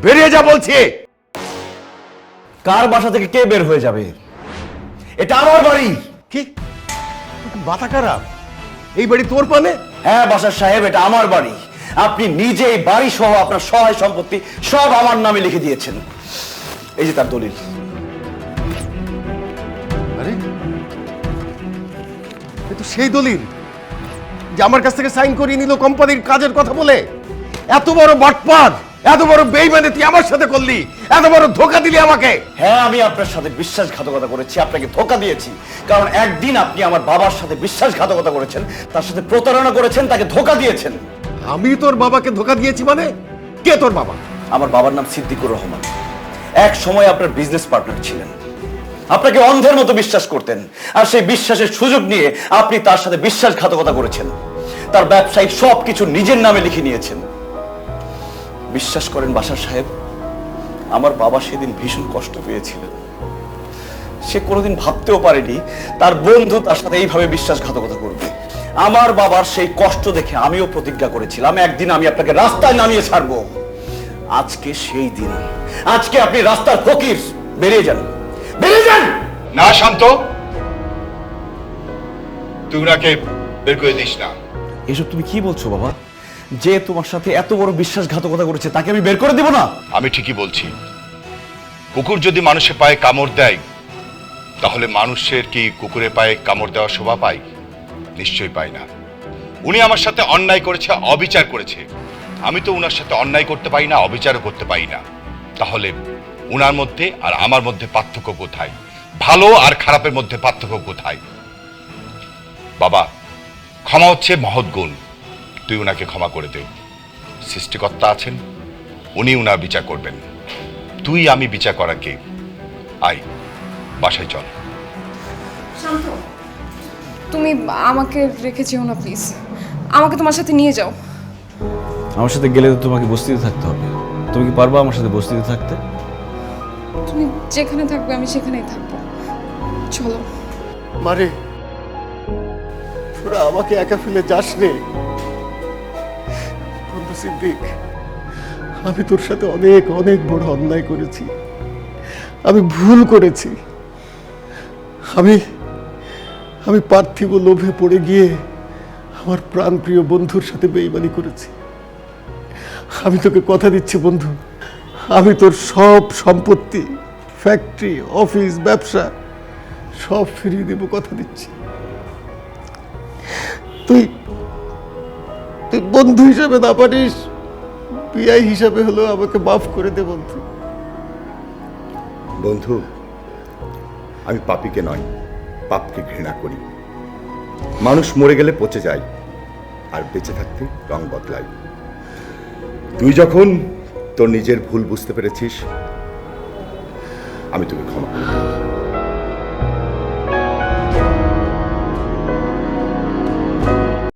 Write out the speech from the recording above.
বেরিয়ে যা বলছি। কার বাসা থেকে কে বের হয়ে যাবে? এটা আমার বাড়ি। কি মাথা খারাপ? এই বাড়ি তোর পানে? হ্যাঁ বাসার সাহেব, এটা আমার বাড়ি। আপনি নিজে এই বাড়ি সহ আপনার সহায় সম্পত্তি সব আমার নামে লিখে দিয়েছেন। এই যে তার দলিল। আরে এ তো সেই দলিল যে আমার কাছ থেকে সাইন করিয়ে নিল কোম্পানির কাজের কথা বলে। এত বড় বাটপার, এত বড় বেইমানি তুই আমার সাথে করলি, এত বড় ধোঁকা দিলি আমাকে। হ্যাঁ, আমি আপনার সাথে বিশ্বাসঘাতকতা করেছি, আপনাকে ধোঁকা দিয়েছি। কারণ একদিন আপনি আমার বাবার সাথে বিশ্বাসঘাতকতা করেছেন, তার সাথে প্রতারণা করেছেন, তাকে ধোঁকা দিয়েছেন। আমি তোর বাবাকে ধোঁকা দিয়েছি মানে? কে তোর বাবা? আমার বাবার নাম সিদ্দিকুর রহমান। এক সময় আপনার বিজনেস পার্টনার ছিলেন, আপনাকে অন্ধের মতো বিশ্বাস করতেন, আর সেই বিশ্বাসের সুযোগ নিয়ে আপনি তার সাথে বিশ্বাসঘাতকতা করেছেন। তার ব্যবসায়িক সবকিছু নিজের নামে লিখে নিয়েছেন। বিশ্বাস করেন বাসার সাহেব, আমার বাবা সেদিন ভীষণ কষ্ট পেয়েছিলেন। সে কোনোদিন ভাবতেও পারেনি তার বন্ধু তার সাথে এইভাবে বিশ্বাসঘাতকতা করবে। আমার বাবার সেই কষ্ট দেখে আমিও প্রতিজ্ঞা করেছিলাম একদিন আমি আপনাকে রাস্তায় নামিয়ে ছাড়বো। আজকে সেই দিন। আজকে আপনি রাস্তার ফকির। বেরিয়ে যান, বেরিয়ে যান। না শান্ত, তুই ওনাকে বের করে দিস না। এসব তুমি কি বলছো বাবা? যে তোমার সাথে এত বড় বিশ্বাসঘাতকতা করেছে তাকে আমি বের করে দেব না? আমি ঠিকই বলছি। কুকুর যদি মানুষের পায়ে কামড় দেয়, তাহলে মানুষের কি কুকুরের পায়ে কামড় দেওয়ার শোভা পায়? নিশ্চয়ই পায় না। উনি আমার সাথে অন্যায় করেছে, অবিচার করেছে। আমি তো উনার সাথে অন্যায় করতে পারি না, অবিচারও করতে পারি না। তাহলে উনার মধ্যে আর আমার মধ্যে পার্থক্য কোথায়? ভালো আর খারাপের মধ্যে পার্থক্য কোথায়? বাবা, ক্ষমা হচ্ছে মহৎ গুণ। তুই উনাকে ক্ষমা করে দে। সৃষ্টিকর্তা আছেন, উনি উনার বিচার করবেন। তুই আমি বিচার করা কে? আয় বাসায় চল। শান্ত, তুমি আমাকে রেখে যেও না প্লিজ। আমাকে তোমার সাথে নিয়ে যাও। আমার সাথে গেলে তো তোমাকে বস্তিতে থাকতে হবে। তুমি কি পারবা আমার সাথে বস্তিতে থাকতে? তুমি যেখানে থাকবে আমি সেখানেই থাকবো। চলো। মারে, তোরা আমাকে একা ফেলে যাস নে। বন্ধু সিদ্দিক, আমি তোর সাথে অনেক অনেক বড় অন্যায় করেছি। আমি ভুল করেছি। আমি পার্থিব লোভে পড়ে গিয়ে আমার প্রাণপ্রিয় বন্ধুর সাথে বেইমানি করেছি। আমি তোকে কথা দিচ্ছি বন্ধু, আমি তোর সব সম্পত্তি, ফ্যাক্টরি, অফিস, ব্যবসা সব ফিরিয়ে দেব, কথা দিচ্ছি। তুই বন্ধু হিসাবে না পারিস, পিআই হিসাবে হলেও আমাকে মাফ করে দে বন্ধু। বন্ধু, আমি পাপীকে নয়, পাপকে ঘৃণা করি। মানুষ মরে গেলে পচে যায়, আর বেঁচে থাকতে রং বদলায়। তুই যখন তোর নিজের ভুল বুঝতে পেরেছিস, আমি তোকে ক্ষমা করি।